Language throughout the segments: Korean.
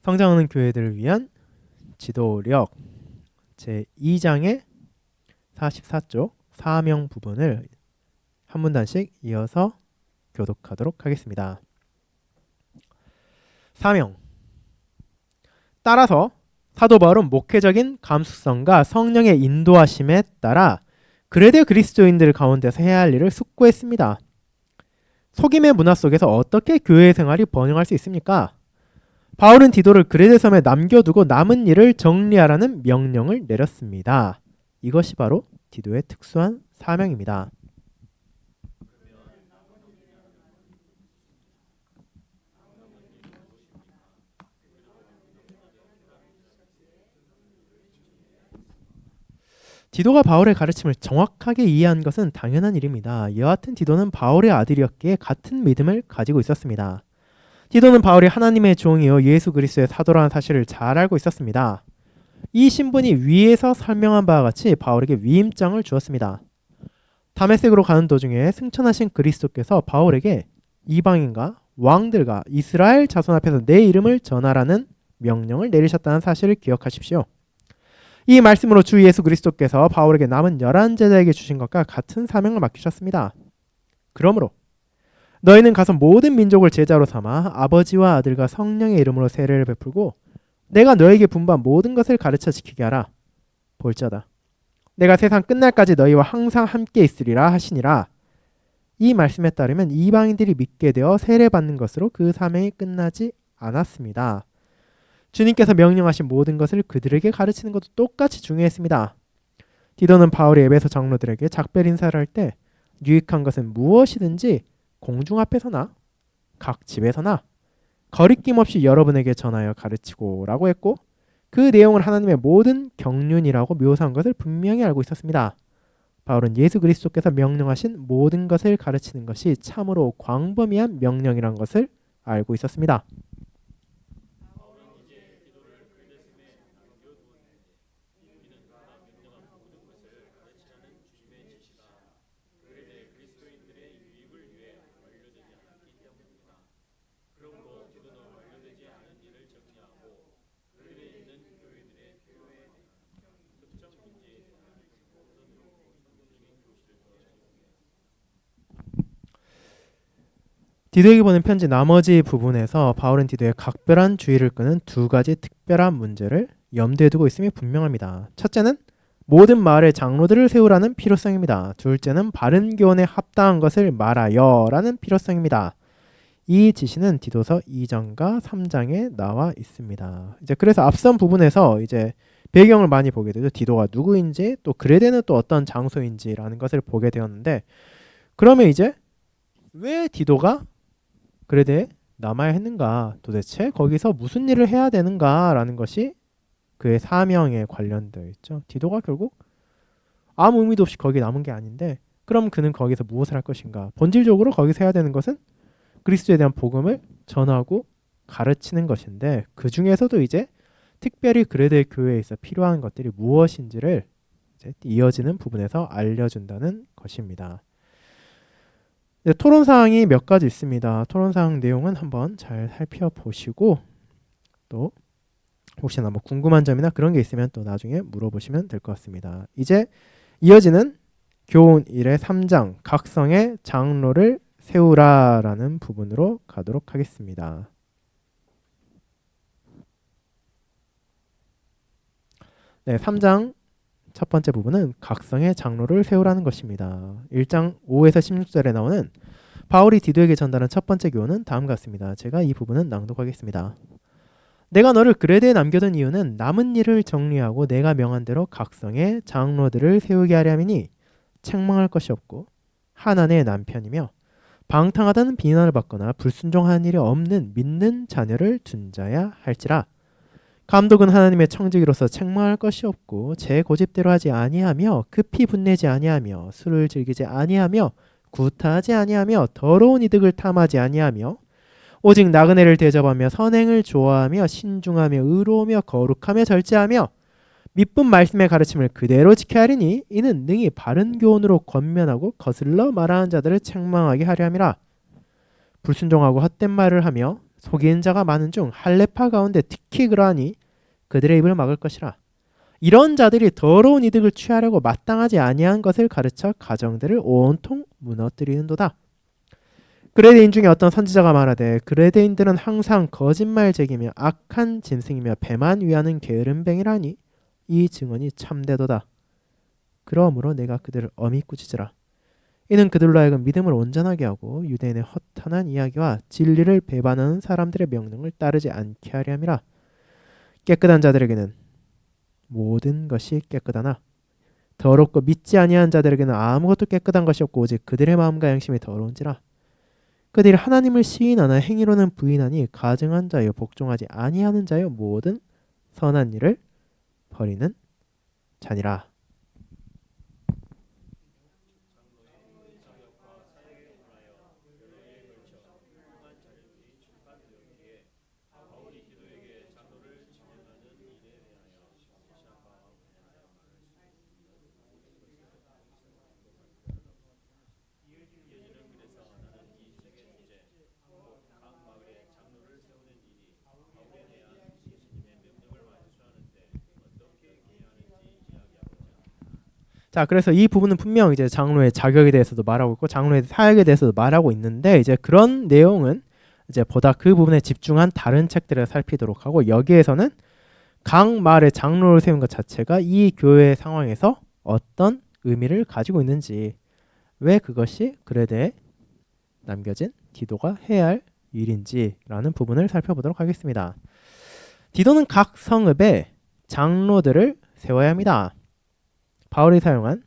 성장하는 교회들을 위한 지도력 제2장의 44쪽 사명 부분을 한 문단씩 이어서 교독하도록 하겠습니다. 사명. 따라서 사도 바울은 목회적인 감수성과 성령의 인도하심에 따라 그레데 그리스도인들 가운데서 해야 할 일을 숙고했습니다. 속임의 문화 속에서 어떻게 교회 생활이 번영할 수 있습니까? 바울은 디도를 그레데 섬에 남겨두고 남은 일을 정리하라는 명령을 내렸습니다. 이것이 바로 디도의 특수한 사명입니다. 디도가 바울의 가르침을 정확하게 이해한 것은 당연한 일입니다. 여하튼 디도는 바울의 아들이었기에 같은 믿음을 가지고 있었습니다. 디도는 바울이 하나님의 종이요 예수 그리스도의 사도라는 사실을 잘 알고 있었습니다. 이 신분이 위에서 설명한 바와 같이 바울에게 위임장을 주었습니다. 다메섹으로 가는 도중에 승천하신 그리스도께서 바울에게 이방인과 왕들과 이스라엘 자손 앞에서 내 이름을 전하라는 명령을 내리셨다는 사실을 기억하십시오. 이 말씀으로 주 예수 그리스도께서 바울에게 남은 11제자에게 주신 것과 같은 사명을 맡기셨습니다. 그러므로 너희는 가서 모든 민족을 제자로 삼아 아버지와 아들과 성령의 이름으로 세례를 베풀고 내가 너에게 분부한 모든 것을 가르쳐 지키게 하라. 볼자다. 내가 세상 끝날까지 너희와 항상 함께 있으리라 하시니라. 이 말씀에 따르면 이방인들이 믿게 되어 세례받는 것으로 그 사명이 끝나지 않았습니다. 주님께서 명령하신 모든 것을 그들에게 가르치는 것도 똑같이 중요했습니다. 디도는 바울이 에베소 장로들에게 작별 인사를 할 때 유익한 것은 무엇이든지 공중 앞에서나 각 집에서나 거리낌 없이 여러분에게 전하여 가르치고 라고 했고 그 내용을 하나님의 모든 경륜이라고 묘사한 것을 분명히 알고 있었습니다. 바울은 예수 그리스도께서 명령하신 모든 것을 가르치는 것이 참으로 광범위한 명령이란 것을 알고 있었습니다. 디도에게 보낸 편지 나머지 부분에서 바울은 디도의 각별한 주의를 끄는 두 가지 특별한 문제를 염두에 두고 있음이 분명합니다. 첫째는 모든 마을의 장로들을 세우라는 필요성입니다. 둘째는 바른 교훈에 합당한 것을 말하여 라는 필요성입니다. 이 지시는 디도서 2장과 3장에 나와 있습니다. 이제 그래서 앞선 부분에서 이제 배경을 많이 보게 되죠. 디도가 누구인지 또 그레데는 또 어떤 장소인지라는 것을 보게 되었는데 그러면 이제 왜 디도가 그레데에 남아야 했는가? 도대체 거기서 무슨 일을 해야 되는가라는 것이 그의 사명에 관련되어 있죠. 디도가 결국 아무 의미도 없이 거기에 남은 게 아닌데 그럼 그는 거기서 무엇을 할 것인가? 본질적으로 거기서 해야 되는 것은 그리스도에 대한 복음을 전하고 가르치는 것인데 그 중에서도 이제 특별히 그레데 교회에 있어 필요한 것들이 무엇인지를 이제 이어지는 부분에서 알려준다는 것입니다. 네, 토론사항이 몇 가지 있습니다. 토론사항 내용은 한번 잘 살펴보시고 또 혹시나 뭐 궁금한 점이나 그런 게 있으면 또 나중에 물어보시면 될 것 같습니다. 이제 이어지는 교훈 1의 3장 각성의 장로를 세우라라는 부분으로 가도록 하겠습니다. 네, 3장 첫 번째 부분은 각성의 장로를 세우라는 것입니다. 1장 5에서 16절에 나오는 바울이 디도에게 전달한 첫 번째 교훈은 다음과 같습니다. 제가 이 부분은 낭독하겠습니다. 내가 너를 그레데에 남겨둔 이유는 남은 일을 정리하고 내가 명한 대로 각성의 장로들을 세우게 하려 함이니 책망할 것이 없고 하나님의 남편이며 방탕하다는 비난을 받거나 불순종하는 일이 없는 믿는 자녀를 둔 자야 할지라. 감독은 하나님의 청지기로서 책망할 것이 없고 제 고집대로 하지 아니하며 급히 분내지 아니하며 술을 즐기지 아니하며 구타하지 아니하며 더러운 이득을 탐하지 아니하며 오직 나그네를 대접하며 선행을 좋아하며 신중하며 의로우며 거룩하며 절제하며 미쁜 말씀의 가르침을 그대로 지켜야 하리니 이는 능히 바른 교훈으로 권면하고 거슬러 말하는 자들을 책망하게 하려 함이라. 불순종하고 헛된 말을 하며 속이는 자가 많은 중 할례파 가운데 특히 그러하니 그들의 입을 막을 것이라. 이런 자들이 더러운 이득을 취하려고 마땅하지 아니한 것을 가르쳐 가정들을 온통 무너뜨리는도다. 그레데인 중에 어떤 선지자가 말하되 그레데인들은 항상 거짓말쟁이며 악한 짐승이며 배만 위하는 게으름뱅이라니 이 증언이 참되도다. 그러므로 내가 그들을 엄히 꾸짖으라. 이는 그들로 하여금 믿음을 온전하게 하고 유대인의 허탄한 이야기와 진리를 배반하는 사람들의 명령을 따르지 않게 하려 함이라. 깨끗한 자들에게는 모든 것이 깨끗하나 더럽고 믿지 아니한 자들에게는 아무것도 깨끗한 것이 없고 오직 그들의 마음과 양심이 더러운지라. 그들이 하나님을 시인하나 행위로는 부인하니 가증한 자여 복종하지 아니하는 자여 모든 선한 일을 버리는 자니라. 자, 그래서 이 부분은 분명 이제 장로의 자격에 대해서도 말하고 있고 장로의 사역에 대해서도 말하고 있는데 이제 그런 내용은 이제 보다 그 부분에 집중한 다른 책들을 살피도록 하고 여기에서는 각 마을의 장로를 세운 것 자체가 이 교회 상황에서 어떤 의미를 가지고 있는지 왜 그것이 그레데에 남겨진 디도가 해야 할 일인지라는 부분을 살펴보도록 하겠습니다. 디도는 각 성읍에 장로들을 세워야 합니다. 바울이 사용한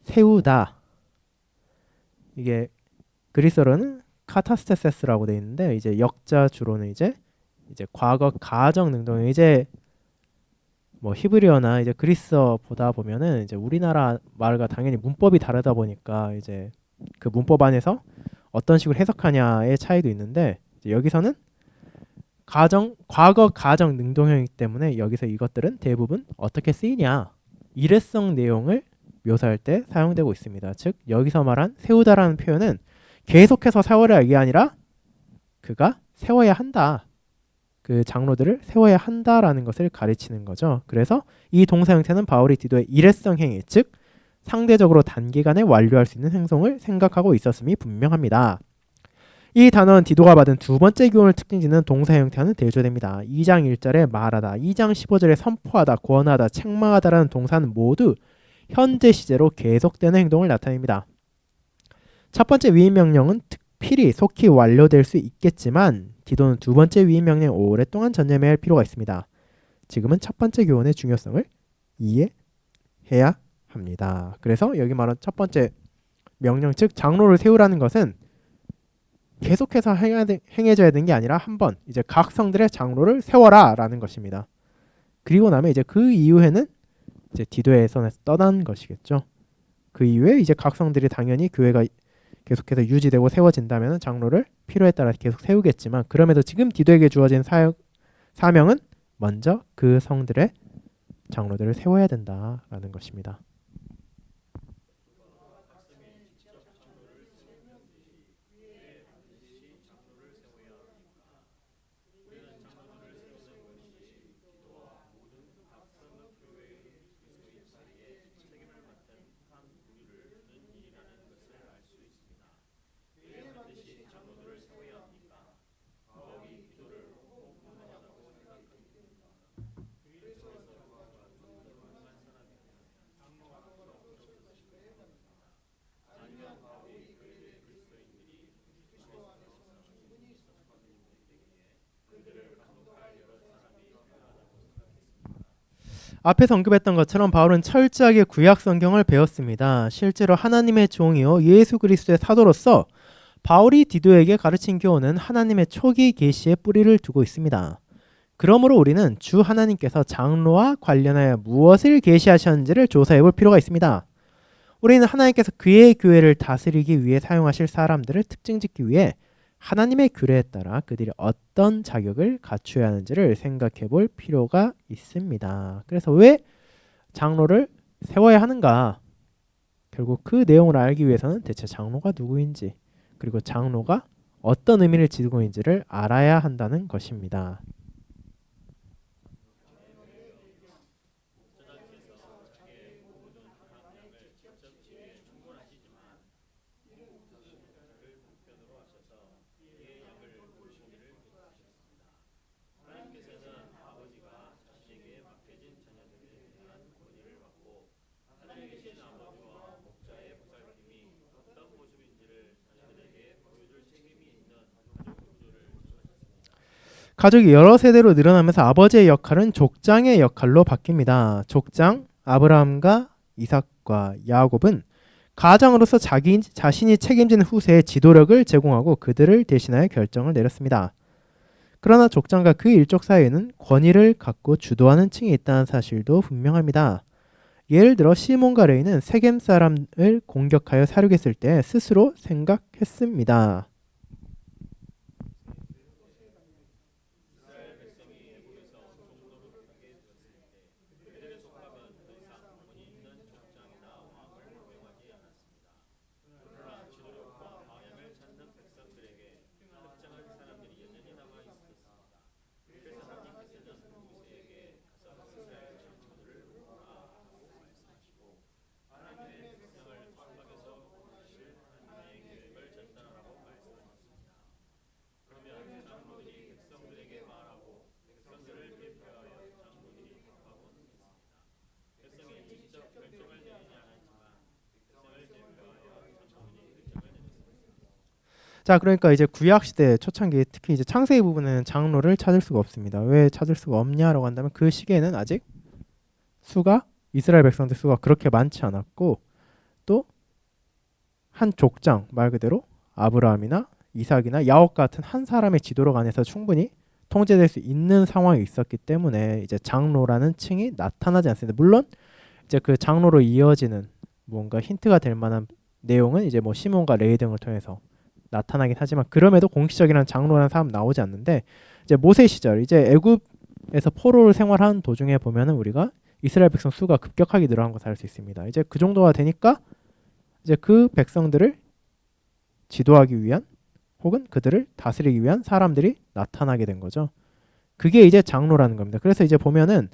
세우다 이게 그리스어로는 카타스테세스라고 되어 있는데 이제 역자 주로는 이제 과거 가정 능동형 이제 뭐 히브리어나 이제 그리스어 보다 보면은 이제 우리나라 말과 당연히 문법이 다르다 보니까 이제 그 문법 안에서 어떤 식으로 해석하냐의 차이도 있는데 이제 여기서는 과거 가정 능동형이기 때문에 여기서 이것들은 대부분 어떻게 쓰이냐 일회성 내용을 묘사할 때 사용되고 있습니다. 즉 여기서 말한 세우다라는 표현은 계속해서 세워라 이게 아니라 그가 세워야 한다. 그 장로들을 세워야 한다라는 것을 가르치는 거죠. 그래서 이 동사 형태는 바울이 디도의 일회성 행위, 즉 상대적으로 단기간에 완료할 수 있는 행동을 생각하고 있었음이 분명합니다. 이 단어는 디도가 받은 두 번째 교훈을 특징짓는 동사 형태와는 대조됩니다. 2장 1절에 말하다, 2장 15절에 선포하다, 권하다, 책망하다라는 동사는 모두 현재 시제로 계속되는 행동을 나타냅니다. 첫 번째 위임 명령은 특필히 속히 완료될 수 있겠지만 디도는 두 번째 위임 명령에 오랫동안 전념해야 할 필요가 있습니다. 지금은 첫 번째 교훈의 중요성을 이해해야 합니다. 그래서 여기 말한 첫 번째 명령, 즉 장로를 세우라는 것은 계속해서 행해져야 되는 게 아니라 한번 이제 각 성들의 장로를 세워라라는 것입니다. 그리고 나면 이제 그 이후에는 이제 디도의 선에서 떠난 것이겠죠. 그 이후에 이제 각 성들이 당연히 교회가 계속해서 유지되고 세워진다면 장로를 필요에 따라 계속 세우겠지만 그럼에도 지금 디도에게 주어진 사명은 먼저 그 성들의 장로들을 세워야 된다라는 것입니다. 앞에서 언급했던 것처럼 바울은 철저하게 구약 성경을 배웠습니다. 실제로 하나님의 종이요 예수 그리스도의 사도로서 바울이 디도에게 가르친 교훈은 하나님의 초기 계시에 뿌리를 두고 있습니다. 그러므로 우리는 주 하나님께서 장로와 관련하여 무엇을 계시하셨는지를 조사해 볼 필요가 있습니다. 우리는 하나님께서 그의 교회를 다스리기 위해 사용하실 사람들을 특징짓기 위해 하나님의 규례에 따라 그들이 어떤 자격을 갖춰야 하는지를 생각해 볼 필요가 있습니다. 그래서 왜 장로를 세워야 하는가? 결국 그 내용을 알기 위해서는 대체 장로가 누구인지 그리고 장로가 어떤 의미를 지니고 있는지를 알아야 한다는 것입니다. 가족이 여러 세대로 늘어나면서 아버지의 역할은 족장의 역할로 바뀝니다. 족장, 아브라함과 이삭과 야곱은 가장으로서 자기 자신이 책임지는 후세의 지도력을 제공하고 그들을 대신하여 결정을 내렸습니다. 그러나 족장과 그 일족 사이에는 권위를 갖고 주도하는 층이 있다는 사실도 분명합니다. 예를 들어 시몬과 레이는 세겜 사람을 공격하여 살육했을 때 스스로 생각했습니다. 자, 그러니까 이제 구약 시대 초창기 특히 이제 창세기 부분에는 장로를 찾을 수가 없습니다. 왜 찾을 수가 없냐라고 한다면 그 시기에는 아직 수가 이스라엘 백성들 수가 그렇게 많지 않았고 또 한 족장 말 그대로 아브라함이나 이삭이나 야곱 같은 한 사람의 지도력 안에서 충분히 통제될 수 있는 상황이 있었기 때문에 이제 장로라는 층이 나타나지 않습니다. 물론 이제 그 장로로 이어지는 뭔가 힌트가 될 만한 내용은 이제 뭐 시몬과 레위 등을 통해서 나타나긴 하지만 그럼에도 공식적이라는 장로라는 사람 나오지 않는데 이제 모세 시절 이제 애굽에서 포로를 생활하는 도중에 보면은 우리가 이스라엘 백성 수가 급격하게 늘어난 것을 알 수 있습니다. 이제 그 정도가 되니까 이제 그 백성들을 지도하기 위한 혹은 그들을 다스리기 위한 사람들이 나타나게 된 거죠. 그게 이제 장로라는 겁니다. 그래서 이제 보면은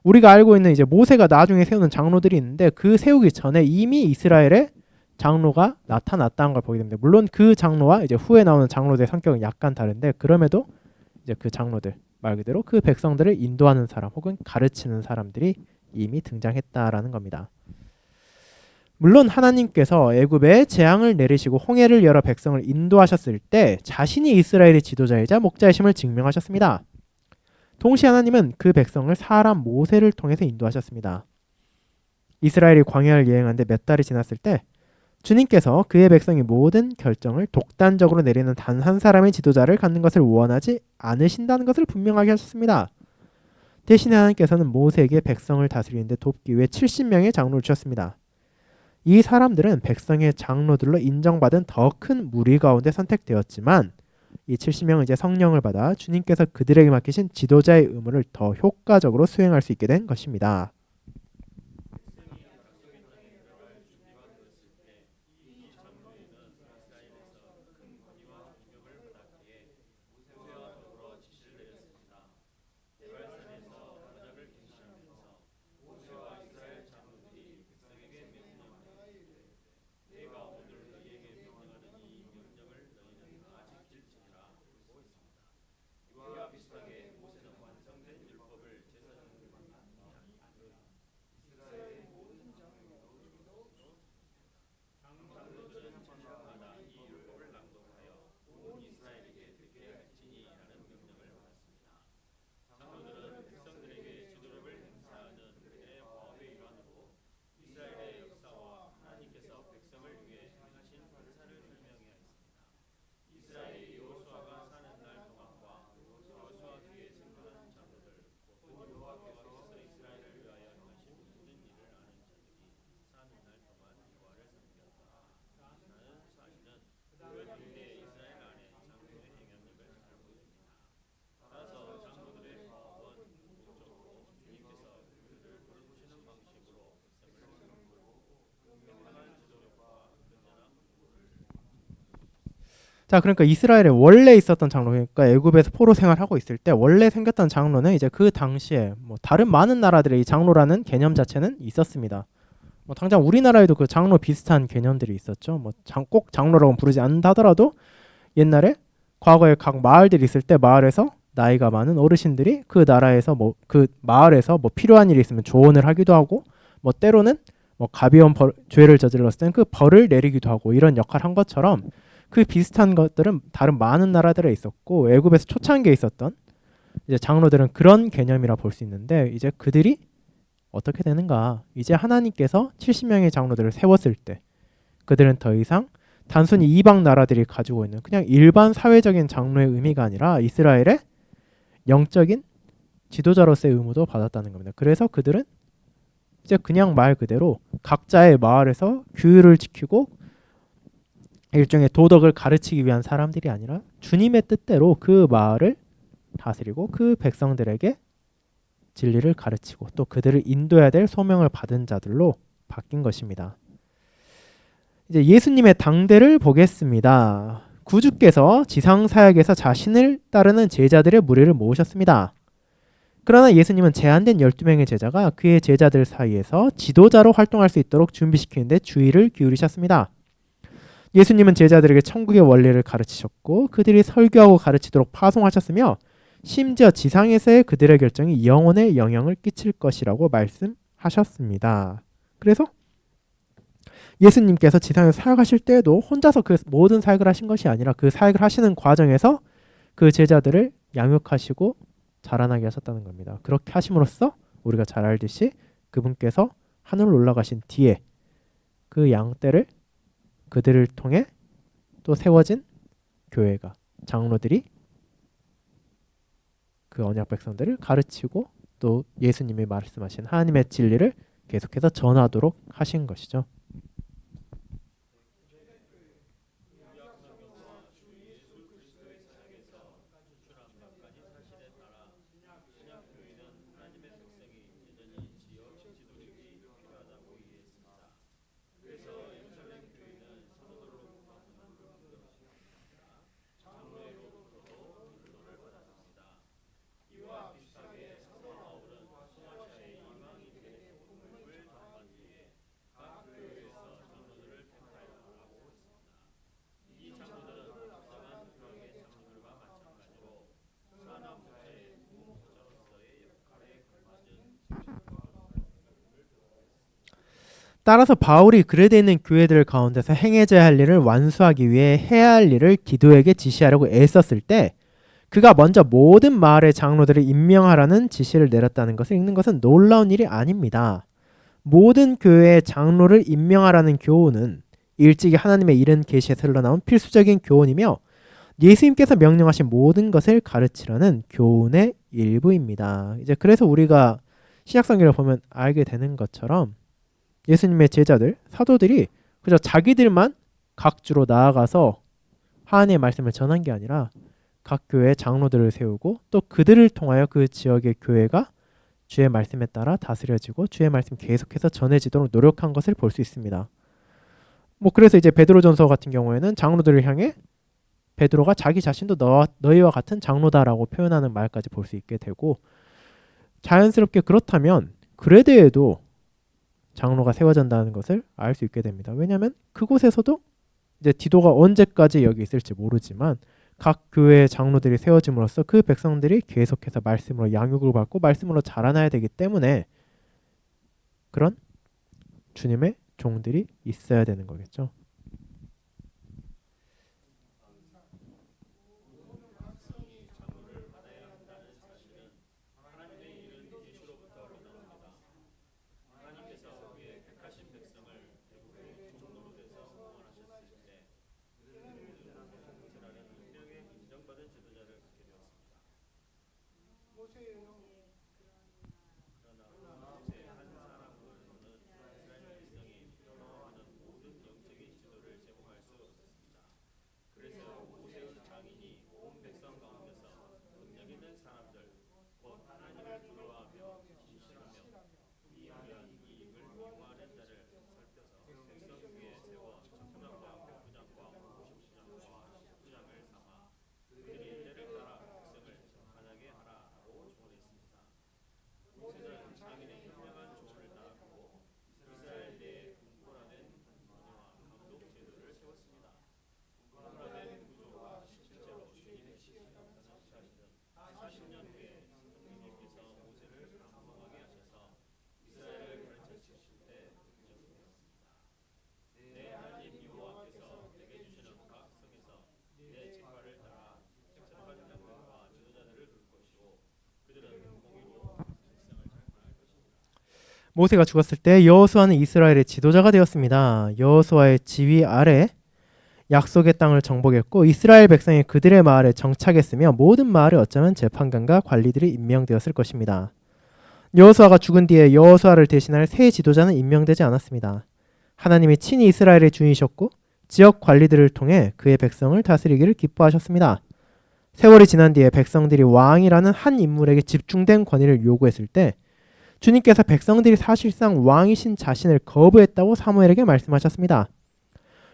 우리가 알고 있는 이제 모세가 나중에 세우는 장로들이 있는데 그 세우기 전에 이미 이스라엘에 장로가 나타났다는 걸 보게 됩니다. 물론 그 장로와 이제 후에 나오는 장로들의 성격은 약간 다른데 그럼에도 이제 그 장로들 말 그대로 그 백성들을 인도하는 사람 혹은 가르치는 사람들이 이미 등장했다라는 겁니다. 물론 하나님께서 애굽에 재앙을 내리시고 홍해를 열어 백성을 인도하셨을 때 자신이 이스라엘의 지도자이자 목자이심을 증명하셨습니다. 동시에 하나님은 그 백성을 사람 모세를 통해서 인도하셨습니다. 이스라엘이 광야를 여행하는데 몇 달이 지났을 때 주님께서 그의 백성이 모든 결정을 독단적으로 내리는 단 한 사람의 지도자를 갖는 것을 원하지 않으신다는 것을 분명하게 하셨습니다. 대신에 하나님께서는 모세에게 백성을 다스리는데 돕기 위해 70명의 장로를 주셨습니다. 이 사람들은 백성의 장로들로 인정받은 더 큰 무리 가운데 선택되었지만 이 70명은 이제 성령을 받아 주님께서 그들에게 맡기신 지도자의 의무를 더 효과적으로 수행할 수 있게 된 것입니다. 자, 그러니까 이스라엘에 원래 있었던 장로, 그러니까 애굽에서 포로 생활하고 있을 때 원래 생겼던 장로는 이제 그 당시에 뭐 다른 많은 나라들의 이 장로라는 개념 자체는 있었습니다. 뭐 당장 우리나라에도 그 장로 비슷한 개념들이 있었죠. 뭐 꼭 장로라고 부르지 않다더라도 옛날에 과거에 각 마을들이 있을 때 마을에서 나이가 많은 어르신들이 그 나라에서 뭐 그 마을에서 뭐 필요한 일이 있으면 조언을 하기도 하고 뭐 때로는 뭐 가벼운 죄를 저질렀을 땐 그 벌을 내리기도 하고 이런 역할을 한 것처럼 그 비슷한 것들은 다른 많은 나라들에 있었고 애굽에서 초창기에 있었던 이제 장로들은 그런 개념이라 볼 수 있는데 이제 그들이 어떻게 되는가? 이제 하나님께서 70명의 장로들을 세웠을 때 그들은 더 이상 단순히 이방 나라들이 가지고 있는 그냥 일반 사회적인 장로의 의미가 아니라 이스라엘의 영적인 지도자로서의 의무도 받았다는 겁니다. 그래서 그들은 이제 그냥 말 그대로 각자의 마을에서 규율을 지키고 일종의 도덕을 가르치기 위한 사람들이 아니라 주님의 뜻대로 그 마을을 다스리고 그 백성들에게 진리를 가르치고 또 그들을 인도해야 될 소명을 받은 자들로 바뀐 것입니다. 이제 예수님의 당대를 보겠습니다. 구주께서 지상 사역에서 자신을 따르는 제자들의 무리를 모으셨습니다. 그러나 예수님은 제한된 12명의 제자가 그의 제자들 사이에서 지도자로 활동할 수 있도록 준비시키는데 주의를 기울이셨습니다. 예수님은 제자들에게 천국의 원리를 가르치셨고 그들이 설교하고 가르치도록 파송하셨으며 심지어 지상에서의 그들의 결정이 영혼에 영향을 끼칠 것이라고 말씀하셨습니다. 그래서 예수님께서 지상에서 사역하실 때에도 혼자서 그 모든 사역을 하신 것이 아니라 그 사역을 하시는 과정에서 그 제자들을 양육하시고 자라나게 하셨다는 겁니다. 그렇게 하심으로써 우리가 잘 알듯이 그분께서 하늘로 올라가신 뒤에 그 양떼를 그들을 통해 또 세워진 교회가 장로들이 그 언약 백성들을 가르치고 또 예수님이 말씀하신 하나님의 진리를 계속해서 전하도록 하신 것이죠. 따라서 바울이 글에 되어 있는 교회들 가운데서 행해져야 할 일을 완수하기 위해 해야 할 일을 기도에게 지시하려고 애썼을 때 그가 먼저 모든 마을의 장로들을 임명하라는 지시를 내렸다는 것을 읽는 것은 놀라운 일이 아닙니다. 모든 교회의 장로를 임명하라는 교훈은 일찍이 하나님의 이른 계시에서 흘러나온 필수적인 교훈이며 예수님께서 명령하신 모든 것을 가르치라는 교훈의 일부입니다. 이제 그래서 우리가 신약성경을 보면 알게 되는 것처럼 예수님의 제자들, 사도들이 그저 자기들만 각 주로 나아가서 하나님의 말씀을 전한 게 아니라 각 교회의 장로들을 세우고 또 그들을 통하여 그 지역의 교회가 주의 말씀에 따라 다스려지고 주의 말씀 계속해서 전해지도록 노력한 것을 볼 수 있습니다. 뭐 그래서 이제 베드로전서 같은 경우에는 장로들을 향해 베드로가 자기 자신도 너희와 같은 장로다라고 표현하는 말까지 볼 수 있게 되고 자연스럽게 그렇다면 그레데에도 장로가 세워진다는 것을 알 수 있게 됩니다. 왜냐하면 그곳에서도 이제 디도가 언제까지 여기 있을지 모르지만 각 교회의 장로들이 세워짐으로써 그 백성들이 계속해서 말씀으로 양육을 받고 말씀으로 자라나야 되기 때문에 그런 주님의 종들이 있어야 되는 거겠죠. 모세가 죽었을 때 여호수아는 이스라엘의 지도자가 되었습니다. 여호수아의 지휘 아래 약속의 땅을 정복했고 이스라엘 백성이 그들의 마을에 정착했으며 모든 마을에 어쩌면 재판관과 관리들이 임명되었을 것입니다. 여호수아가 죽은 뒤에 여호수아를 대신할 새 지도자는 임명되지 않았습니다. 하나님이 친히 이스라엘의 주인이셨고 지역 관리들을 통해 그의 백성을 다스리기를 기뻐하셨습니다. 세월이 지난 뒤에 백성들이 왕이라는 한 인물에게 집중된 권위를 요구했을 때 주님께서 백성들이 사실상 왕이신 자신을 거부했다고 사무엘에게 말씀하셨습니다.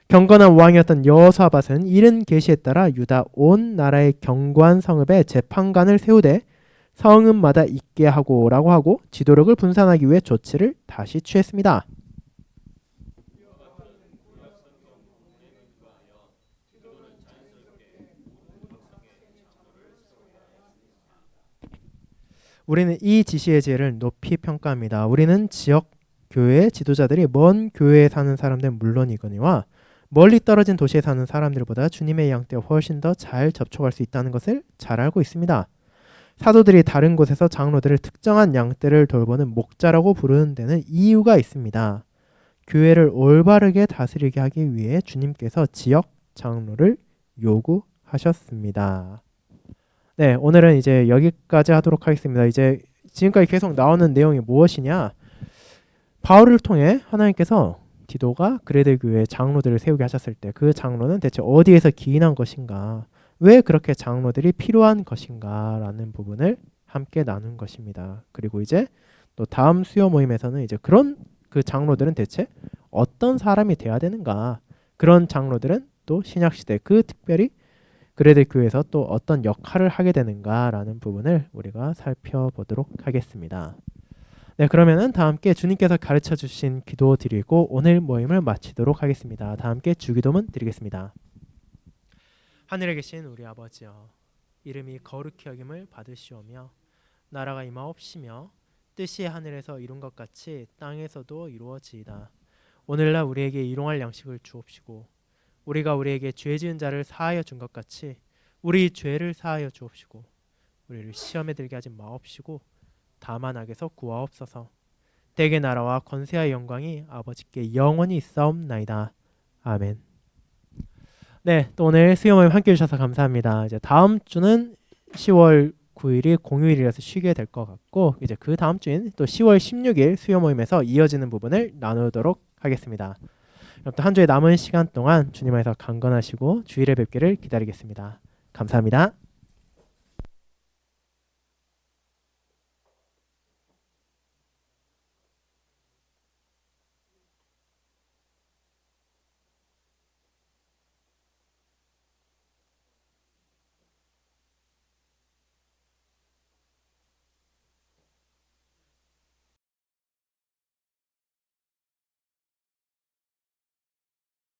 경건한 왕이었던 여호사밧은 이른 계시에 따라 유다 온 나라의 경관 성읍에 재판관을 세우되 성읍마다 있게 하고라고 하고 지도력을 분산하기 위해 조치를 다시 취했습니다. 우리는 이 지시의 지혜를 높이 평가합니다. 우리는 지역 교회 지도자들이 먼 교회에 사는 사람들 물론이거니와 멀리 떨어진 도시에 사는 사람들보다 주님의 양떼와 훨씬 더 잘 접촉할 수 있다는 것을 잘 알고 있습니다. 사도들이 다른 곳에서 장로들을 특정한 양떼를 돌보는 목자라고 부르는 데는 이유가 있습니다. 교회를 올바르게 다스리게 하기 위해 주님께서 지역 장로를 요구하셨습니다. 네, 오늘은 이제 여기까지 하도록 하겠습니다. 이제 지금까지 계속 나오는 내용이 무엇이냐? 바울을 통해 하나님께서 디도가 그레데 교회의 장로들을 세우게 하셨을 때 그 장로는 대체 어디에서 기인한 것인가? 왜 그렇게 장로들이 필요한 것인가? 라는 부분을 함께 나눈 것입니다. 그리고 이제 또 다음 수요 모임에서는 이제 그런 그 장로들은 대체 어떤 사람이 돼야 되는가? 그런 장로들은 또 신약시대 그 특별히 그레데 교회에서 또 어떤 역할을 하게 되는가라는 부분을 우리가 살펴보도록 하겠습니다. 네, 그러면은 다 함께 주님께서 가르쳐 주신 기도 드리고 오늘 모임을 마치도록 하겠습니다. 다 함께 주기도문 드리겠습니다. 하늘에 계신 우리 아버지여, 이름이 거룩히 여김을 받으시오며 나라가 임하옵시며 뜻이 하늘에서 이룬 것 같이 땅에서도 이루어지이다. 오늘날 우리에게 일용할 양식을 주옵시고 우리가 우리에게 죄 지은 자를 사하여 준 것 같이 우리 죄를 사하여 주옵시고 우리를 시험에 들게 하지 마옵시고 다만 악에서 구하옵소서. 대개 나라와 권세와 영광이 아버지께 영원히 있사옵나이다. 아멘. 네, 또 오늘 수요 모임 함께 해주셔서 감사합니다. 이제 다음 주는 10월 9일이 공휴일이라서 쉬게 될 것 같고 이제 그 다음 주인 또 10월 16일 수요 모임에서 이어지는 부분을 나누도록 하겠습니다. 그럼 또 한 주의 남은 시간 동안 주님 안에서 강건하시고 주일에 뵙기를 기다리겠습니다. 감사합니다.